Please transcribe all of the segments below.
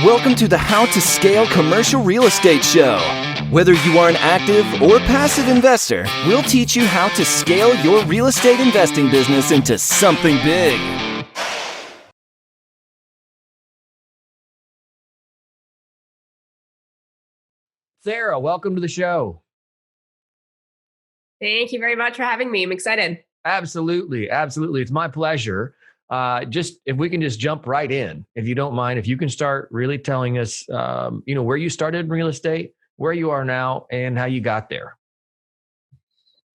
Welcome to the How to Scale Commercial Real Estate Show. Whether you are an active or passive investor, we'll teach you how to scale your real estate investing business into something big. Sarah, welcome to the show. Thank you very much for having me. I'm excited. Absolutely. It's my pleasure. Just if we can just jump right in, if you don't mind, if you can start really telling us, where you started in real estate, where you are now, and how you got there.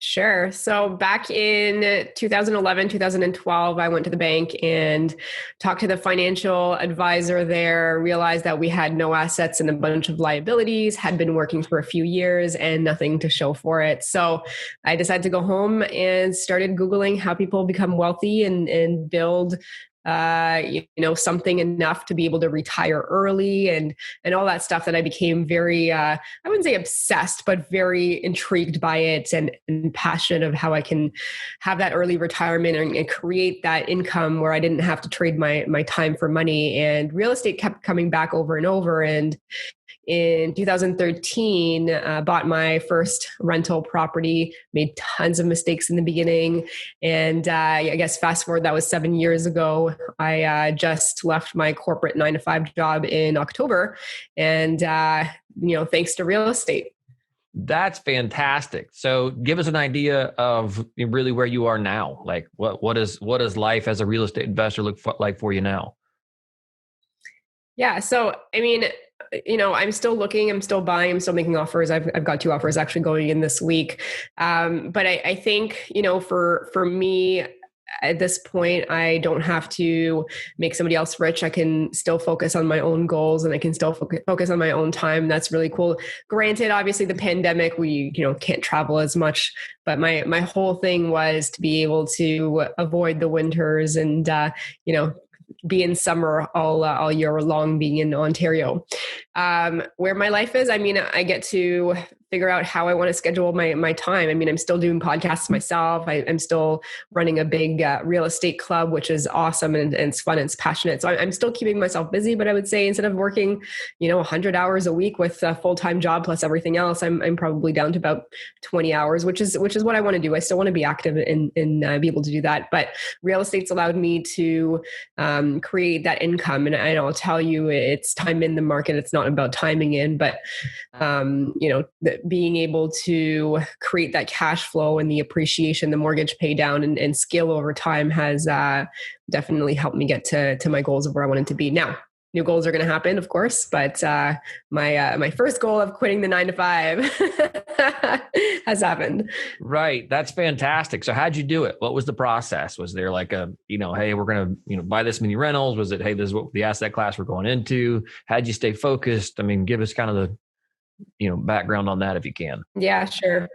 Sure. So back in 2011, 2012, I went to the bank and talked to the financial advisor there, realized that we had no assets and a bunch of liabilities, had been working for a few years and nothing to show for it. So I decided to go home and started Googling how people become wealthy and build something enough to be able to retire early and all that stuff that I became very, I wouldn't say obsessed, but very intrigued by it and passionate of how I can have that early retirement and create that income where I didn't have to trade my time for money. And real estate kept coming back over and over. And in 2013, bought my first rental property, made tons of mistakes in the beginning. And I guess fast forward, that was 7 years ago. I just left my corporate 9-to-5 job in October. And, thanks to real estate. That's fantastic. So give us an idea of really where you are now. Like what does life as a real estate investor look like for you now? Yeah. So, I'm still looking, I'm still buying, I'm still making offers. I've got 2 offers actually going in this week. But I think, for me at this point, I don't have to make somebody else rich. I can still focus on my own goals and I can still focus on my own time. That's really cool. Granted, obviously the pandemic, we, can't travel as much, but my whole thing was to be able to avoid the winters and, be in summer all year long, being in Ontario. Where my life is, I get to figure out how I want to schedule my time. I'm still doing podcasts myself. I'm still running a big real estate club, which is awesome and it's fun and it's passionate. So I'm still keeping myself busy, but I would say instead of working, 100 hours a week with a full-time job plus everything else, I'm probably down to about 20 hours, which is what I want to do. I still want to be active and be able to do that. But real estate's allowed me to create that income. And I'll tell you, it's time in the market. It's not about timing in, but, being able to create that cash flow and the appreciation, the mortgage pay down and scale over time has definitely helped me get to my goals of where I wanted to be. Now, new goals are going to happen, of course, but my first goal of quitting the 9-to-5 has happened. Right. That's fantastic. So how'd you do it? What was the process? Was there like a, hey, we're going to, buy this many rentals? Was it, hey, this is what the asset class we're going into? How'd you stay focused? Give us kind of the, background on that if you can. Yeah, sure.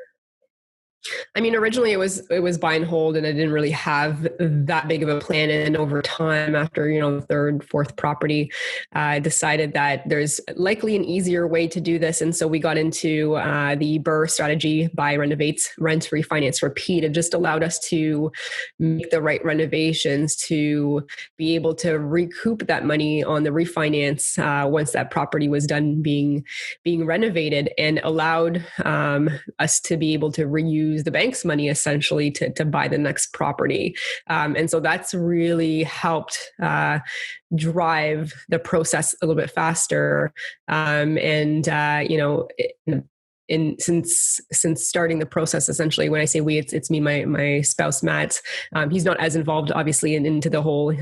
Originally it was buy and hold, and I didn't really have that big of a plan. And over time, after, the third, fourth property, I decided that there's likely an easier way to do this. And so we got into the BRRRR strategy: buy, renovate, rent, refinance, repeat. It just allowed us to make the right renovations to be able to recoup that money on the refinance once that property was done being renovated, and allowed us to be able to reuse the bank's money essentially to buy the next property. And so that's really helped drive the process a little bit faster. Since starting the process, essentially, when I say we, it's me, my spouse, Matt. He's not as involved, obviously, into the whole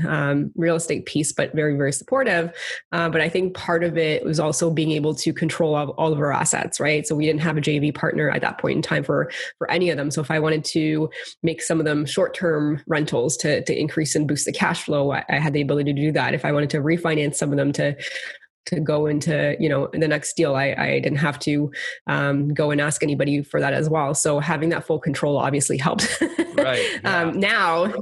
real estate piece, but very, very supportive. But I think part of it was also being able to control all of our assets, right? So we didn't have a JV partner at that point in time for any of them. So if I wanted to make some of them short-term rentals to increase and boost the cash flow, I had the ability to do that. If I wanted to refinance some of them to go into, the next deal, I didn't have to go and ask anybody for that as well. So having that full control obviously helped. Right. Yeah. Now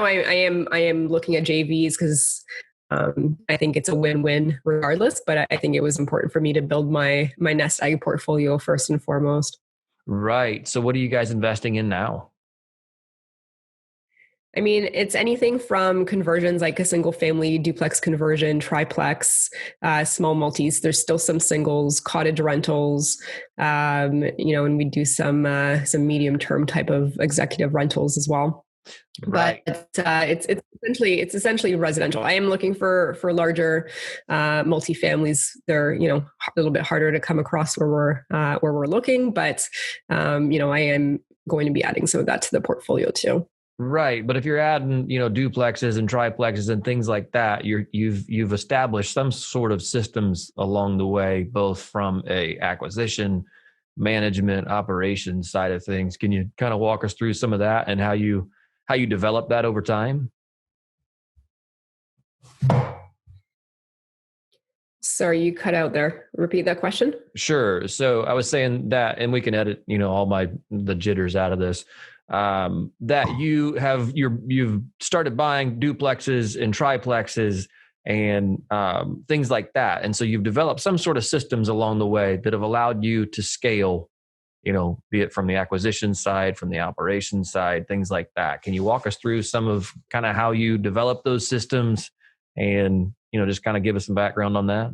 I am looking at JVs because I think it's a win-win regardless, but I think it was important for me to build my nest egg portfolio first and foremost. Right. So what are you guys investing in now? I mean, it's anything from conversions like a single family duplex conversion, triplex, small multis. There's still some singles, cottage rentals, and we do some medium term type of executive rentals as well. Right. But it's essentially residential. I am looking for larger multifamilies. They're a little bit harder to come across where we're looking, but I am going to be adding some of that to the portfolio too. Right. But if you're adding, duplexes and triplexes and things like that, you've established some sort of systems along the way, both from a acquisition, management, operations side of things. Can you kind of walk us through some of that and how you develop that over time? Sorry, you cut out there. Repeat that question. Sure. So I was saying that, and we can edit, all the jitters out of this. That you've started buying duplexes and triplexes and things like that. And so you've developed some sort of systems along the way that have allowed you to scale, be it from the acquisition side, from the operations side, things like that. Can you walk us through some of kind of how you develop those systems and, just kind of give us some background on that?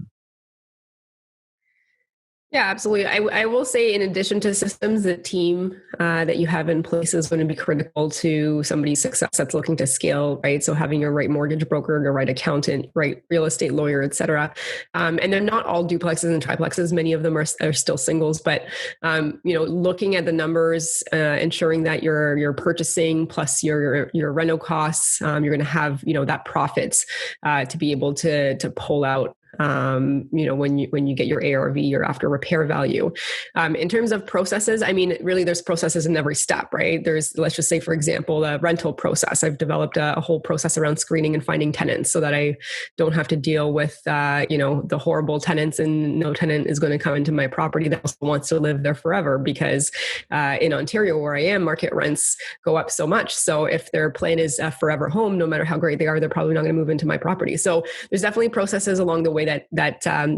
Yeah, absolutely. I will say, in addition to systems, the team that you have in place is going to be critical to somebody's success that's looking to scale, right? So having your right mortgage broker, your right accountant, right real estate lawyer, et cetera. And they're not all duplexes and triplexes. Many of them are still singles, but looking at the numbers, ensuring that you're purchasing plus your reno costs, you're going to have that profits to be able to pull out when you get your ARV, your after repair value. In terms of processes, I mean, really there's processes in every step, right? Let's just say, for example, the rental process. I've developed a whole process around screening and finding tenants so that I don't have to deal with, the horrible tenants, and no tenant is going to come into my property that also wants to live there forever, because in Ontario, where I am, market rents go up so much. So if their plan is a forever home, no matter how great they are, they're probably not going to move into my property. So there's definitely processes along the way that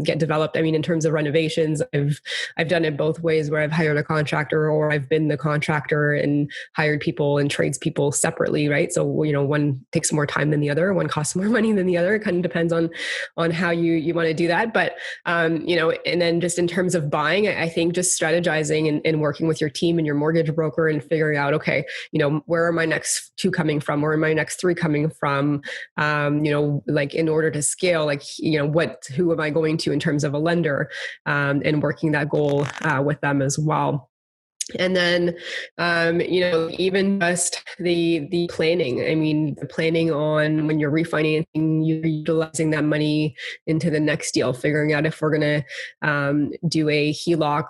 get developed. I mean, in terms of renovations, I've done it both ways, where I've hired a contractor or I've been the contractor and hired people and tradespeople separately, right? So, one takes more time than the other, one costs more money than the other. It kind of depends on how you want to do that. But, and then just in terms of buying, I think just strategizing and working with your team and your mortgage broker and figuring out, okay, where are my next two coming from? Where are my next three coming from? Like in order to scale, like, who am I going to in terms of a lender, and working that goal with them as well. And then, even just the planning. I mean, the planning on when you're refinancing, you're utilizing that money into the next deal, figuring out if we're going to do a HELOC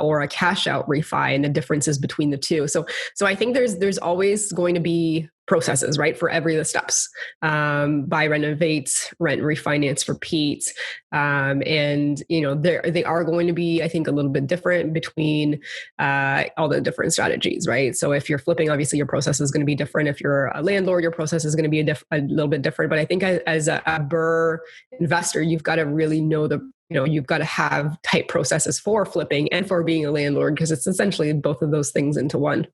or a cash out refi, and the differences between the two. So I think there's always going to be processes, right, for every of the steps. Buy, renovate, rent, refinance, repeat. And they are going to be, I think, a little bit different between all the different strategies, right? So if you're flipping, obviously your process is going to be different. If you're a landlord, your process is going to be a little bit different. But I think as a BRRRR investor, you've got to really know you've got to have tight processes for flipping and for being a landlord, because it's essentially both of those things into one.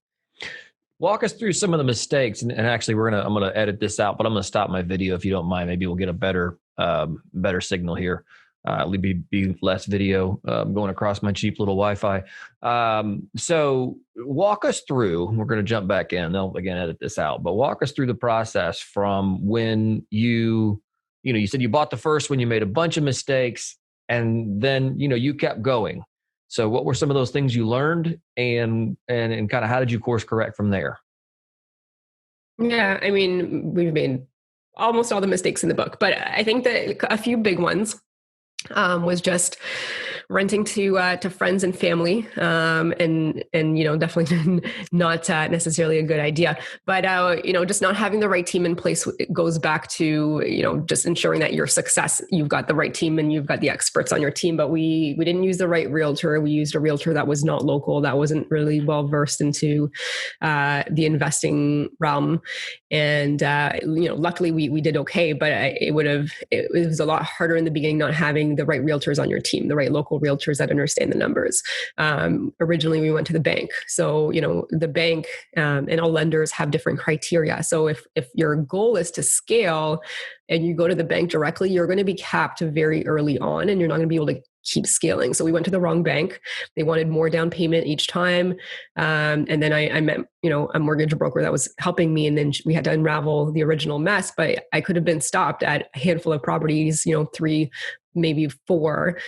Walk us through some of the mistakes, and actually I'm gonna edit this out, but I'm gonna stop my video if you don't mind. Maybe we'll get a better signal here. Be less video going across my cheap little Wi-Fi. So walk us through. We're gonna jump back in. They'll again edit this out, but walk us through the process from when you said you bought the first one, you made a bunch of mistakes, and then you kept going. So what were some of those things you learned, and kind of how did you course correct from there? Yeah, I mean, we've made almost all the mistakes in the book, but I think that a few big ones was just renting to friends and family, and definitely not necessarily a good idea. But just not having the right team in place goes back to just ensuring that your success, you've got the right team and you've got the experts on your team. But we didn't use the right realtor. We used a realtor that was not local, that wasn't really well versed into the investing realm. And luckily we did okay. But it was a lot harder in the beginning not having the right realtors on your team, the right local local realtors that understand the numbers. Originally, we went to the bank. So, the bank and all lenders have different criteria. So if your goal is to scale and you go to the bank directly, you're going to be capped very early on and you're not going to be able to keep scaling. So we went to the wrong bank. They wanted more down payment each time. And then I met, a mortgage broker that was helping me. And then we had to unravel the original mess, but I could have been stopped at a handful of properties, 3, maybe 4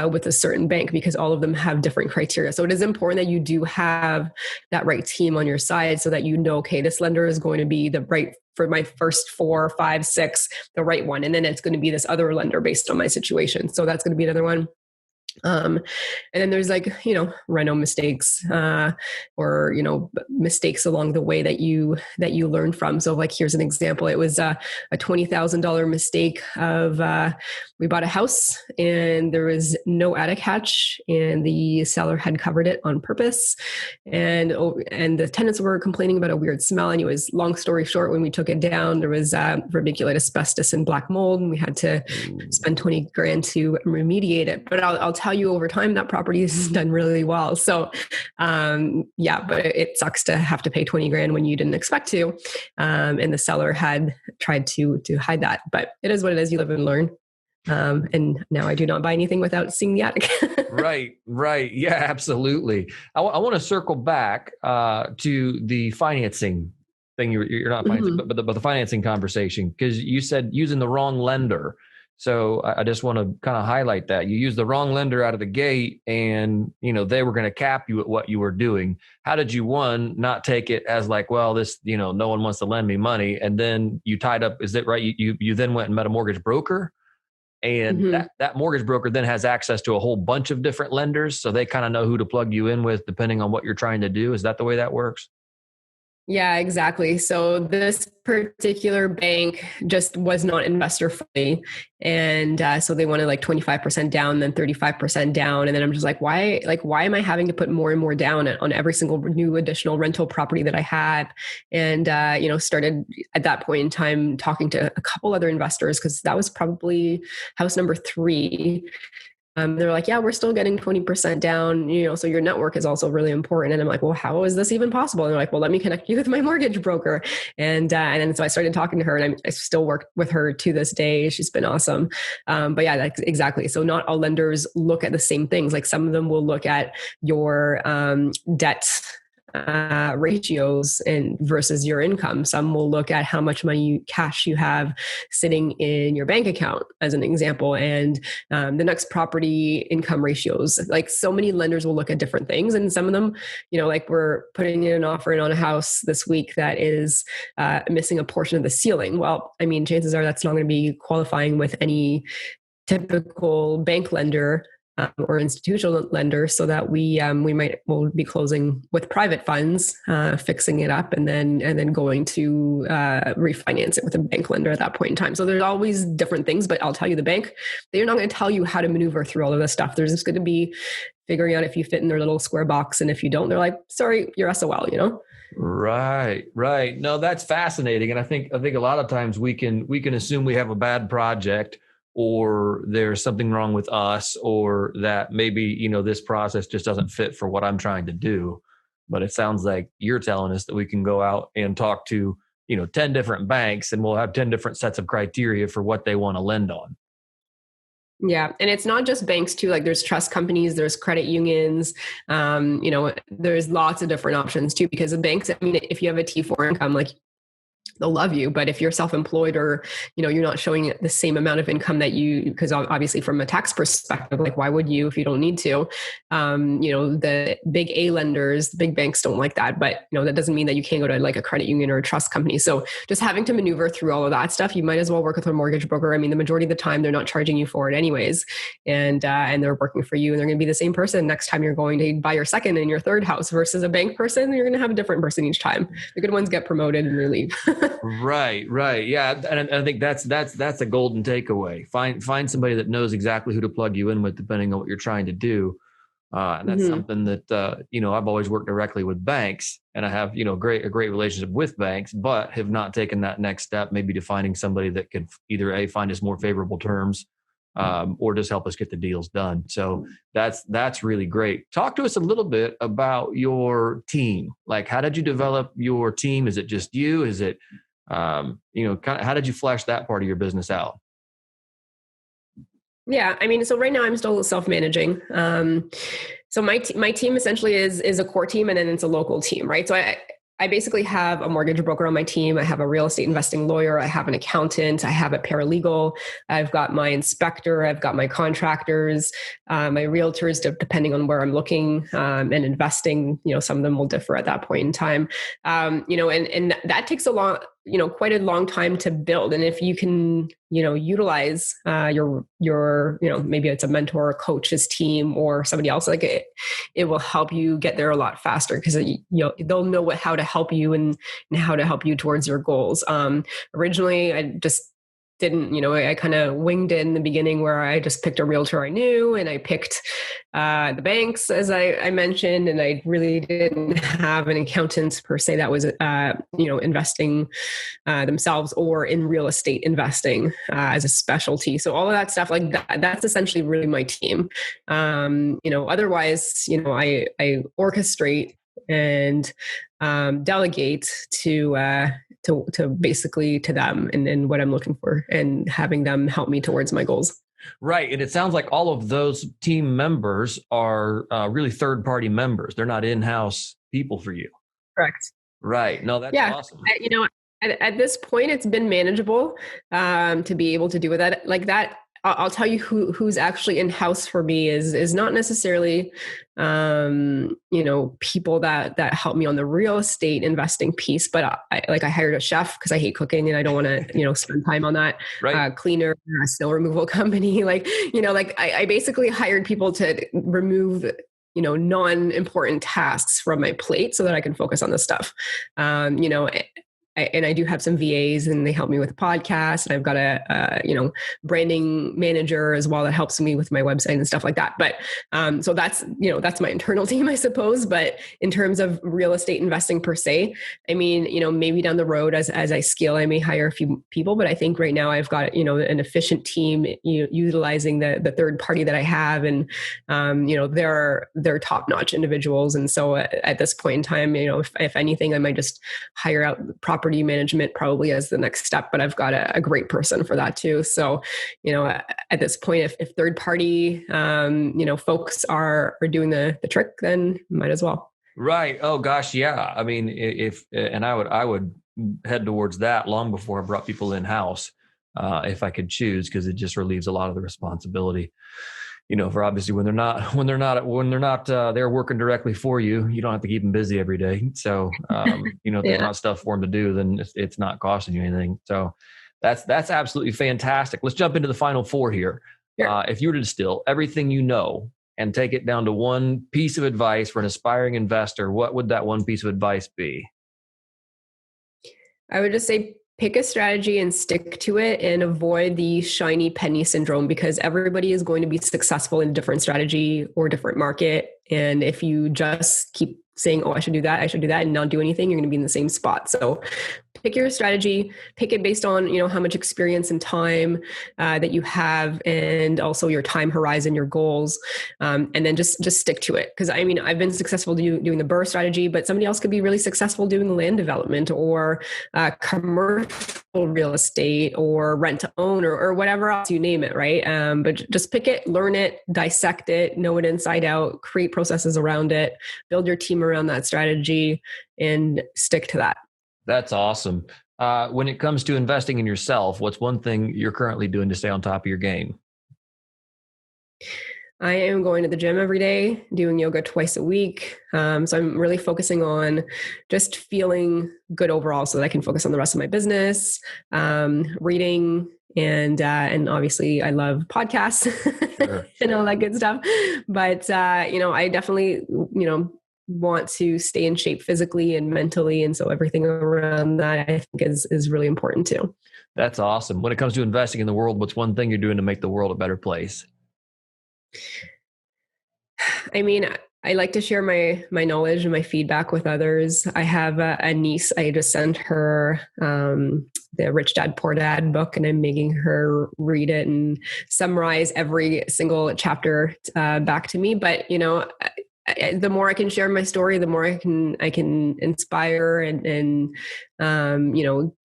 with a certain bank, because all of them have different criteria. So it is important that you do have that right team on your side so that okay, this lender is going to be the right for my first 4, 5, 6, the right one. And then it's going to be this other lender based on my situation. So that's going to be another one. And then there's reno mistakes, or, mistakes along the way that you learn from. So here's an example. It was a $20,000 mistake of, we bought a house and there was no attic hatch and the seller had covered it on purpose. And the tenants were complaining about a weird smell. Anyways, long story short, when we took it down, there was vermiculite asbestos and black mold, and we had to spend $20,000 to remediate it. But I'll tell you, over time, that property has done really well. So, but it sucks to have to pay $20,000 when you didn't expect to. And the seller had tried to hide that, but it is what it is. You live and learn. And now I do not buy anything without seeing the attic. Right. Yeah, absolutely. I want to circle back to the financing thing. You're not financing, but the financing conversation, because you said using the wrong lender. So I just want to kind of highlight that you used the wrong lender out of the gate, and they were going to cap you at what you were doing. How did you, one, not take it as this, no one wants to lend me money, and then you tied up? Is it right? You then went and met a mortgage broker, and that mortgage broker then has access to a whole bunch of different lenders, so they kind of know who to plug you in with depending on what you're trying to do. Is that the way that works? Yeah, exactly. So this particular bank just was not investor friendly. And so they wanted 25% down, then 35% down. And then I'm just why am I having to put more and more down on every single new additional rental property that I had? And, started at that point in time talking to a couple other investors, because that was probably house number 3. They're like, yeah, we're still getting 20% down, so your network is also really important. And I'm like, well, how is this even possible? And they're like, well, let me connect you with my mortgage broker. And then so I started talking to her, and I still work with her to this day. She's been awesome. But yeah, that's exactly. So not all lenders look at the same things. Some of them will look at your debt ratios and versus your income. Some will look at how much cash you have sitting in your bank account, as an example, and the next property income ratios. So many lenders will look at different things, and some of them, we're putting in an offer on a house this week that is missing a portion of the ceiling. Well, chances are that's not going to be qualifying with any typical bank lender or institutional lender, so that we'll be closing with private funds, fixing it up, and then going to refinance it with a bank lender at that point in time. So there's always different things, but I'll tell you, the bank, they're not going to tell you how to maneuver through all of this stuff. There's just going to be figuring out if you fit in their little square box, and if you don't, they're like, sorry, you're SOL, Right. No, that's fascinating. And I think a lot of times we can assume we have a bad project, or there's something wrong with us, or that maybe, this process just doesn't fit for what I'm trying to do. But it sounds like you're telling us that we can go out and talk to, 10 different banks, and we'll have 10 different sets of criteria for what they want to lend on. Yeah. And it's not just banks too. There's trust companies, there's credit unions, there's lots of different options too, because the banks, if you have a T4 income, they'll love you. But if you're self-employed, or, you're not showing the same amount of income that because obviously from a tax perspective, why would you if you don't need to? The big A lenders, the big banks don't like that. But, that doesn't mean that you can't go to a credit union or a trust company. So just having to maneuver through all of that stuff, you might as well work with a mortgage broker. The majority of the time, they're not charging you for it anyways. And they're working for you, and they're going to be the same person next time you're going to buy your second and your third house, versus a bank person. You're going to have a different person each time. The good ones get promoted and leave. Right. Yeah. And I think that's a golden takeaway. Find somebody that knows exactly who to plug you in with, depending on what you're trying to do. And that's something that, I've always worked directly with banks, and I have, a great relationship with banks, but have not taken that next step, maybe to finding somebody that could either find us more favorable terms, or just help us get the deals done. So that's really great. Talk to us a little bit about your team. Like, how did you develop your team? Is it just you? Is it, kind of, how did you flesh that part of your business out? Yeah, I mean, so right now I'm still self-managing. So my team essentially is a core team, and then it's a local team, right? So I basically have a mortgage broker on my team. I have a real estate investing lawyer. I have an accountant. I have a paralegal. I've got my inspector. I've got my contractors, my realtors, depending on where I'm looking and investing. Some of them will differ at that point in time. And that takes quite a long time to build. And if you can, utilize your maybe it's a mentor or coach's team or somebody else, like it will help you get there a lot faster, because they'll know how to help you and how to help you towards your goals. Originally, I just didn't, I kind of winged it in the beginning, where I just picked a realtor I knew, and I picked the banks, as I mentioned, and I really didn't have an accountant per se that was, investing themselves or in real estate investing as a specialty. So all of that stuff, like that's essentially really my team. Otherwise, I orchestrate and delegate to basically to them and what I'm looking for, and having them help me towards my goals. Right. And it sounds like all of those team members are really third-party members. They're not in-house people for you. Correct. Right. No, that's awesome. At this point, it's been manageable to be able to do with that like that. I'll tell you who's actually in house for me is not necessarily, people that help me on the real estate investing piece, but I hired a chef because I hate cooking and I don't want to, spend time on that. Right. Cleaner, snow removal company. I basically hired people to remove non-important tasks from my plate so that I can focus on this stuff. And I do have some VAs, and they help me with the podcast, and I've got a branding manager as well that helps me with my website and stuff like that. But so that's my internal team, I suppose. But in terms of real estate investing per se, I mean, maybe down the road as I scale, I may hire a few people, but I think right now I've got an efficient team, utilizing the third party that I have, and they're top-notch individuals. And so at this point in time, if anything, I might just hire out property management probably as the next step, but I've got a great person for that too. So, at this point, if third party, folks are doing the trick, then might as well. Right. Oh gosh. Yeah. I mean, I would head towards that long before I brought people in house, if I could choose, because it just relieves a lot of the responsibility. For obviously when they're not they're working directly for you, you don't have to keep them busy every day. So, if there's not stuff for them to do, then it's not costing you anything. So that's absolutely fantastic. Let's jump into the final four here. Sure. If you were to distill everything you know and take it down to one piece of advice for an aspiring investor, what would that one piece of advice be? I would just say, pick a strategy and stick to it, and avoid the shiny penny syndrome, because everybody is going to be successful in a different strategy or different market. And if you just keep saying, oh, I should do that, and not do anything, you're going to be in the same spot. So pick your strategy, pick it based on, how much experience and time that you have, and also your time horizon, your goals. And then just stick to it. Cause I mean, I've been successful doing the BRRRR strategy, but somebody else could be really successful doing land development or commercial real estate or rent to own or whatever else, you name it. Right. But just pick it, learn it, dissect it, know it inside out, create processes around it, build your team around that strategy, and stick to that. That's awesome. When it comes to investing in yourself, what's one thing you're currently doing to stay on top of your game? I am going to the gym every day, doing yoga twice a week. So I'm really focusing on just feeling good overall so that I can focus on the rest of my business, reading, and obviously I love podcasts Sure. and all that good stuff. But, I definitely, want to stay in shape physically and mentally. And so everything around that I think is really important too. That's awesome. When it comes to investing in the world, what's one thing you're doing to make the world a better place? I mean, I like to share my knowledge and my feedback with others. I have a niece. I just sent her the Rich Dad Poor Dad book, and I'm making her read it and summarize every single chapter back to me. But the more I can share my story, the more I can inspire and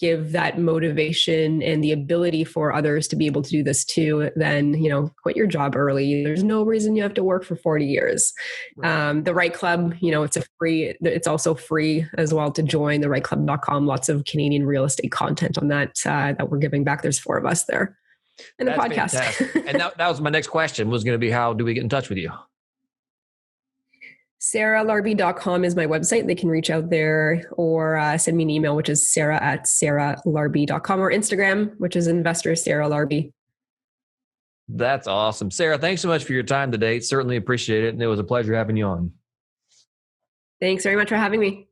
give that motivation and the ability for others to be able to do this too. Then, quit your job early. There's no reason you have to work for 40 years. Right. The REITE Club, it's also free as well to join, the REITEClub.com. Lots of Canadian real estate content on that we're giving back. There's 4 of us there. And the podcast. Fantastic. And that was my next question, was going to be, how do we get in touch with you? SarahLarbi.com is my website. They can reach out there or send me an email, which is sarah@sarahlarbi.com, or Instagram, which is investor Sarah Larbi. That's awesome. Sarah, thanks so much for your time today. Certainly appreciate it. And it was a pleasure having you on. Thanks very much for having me.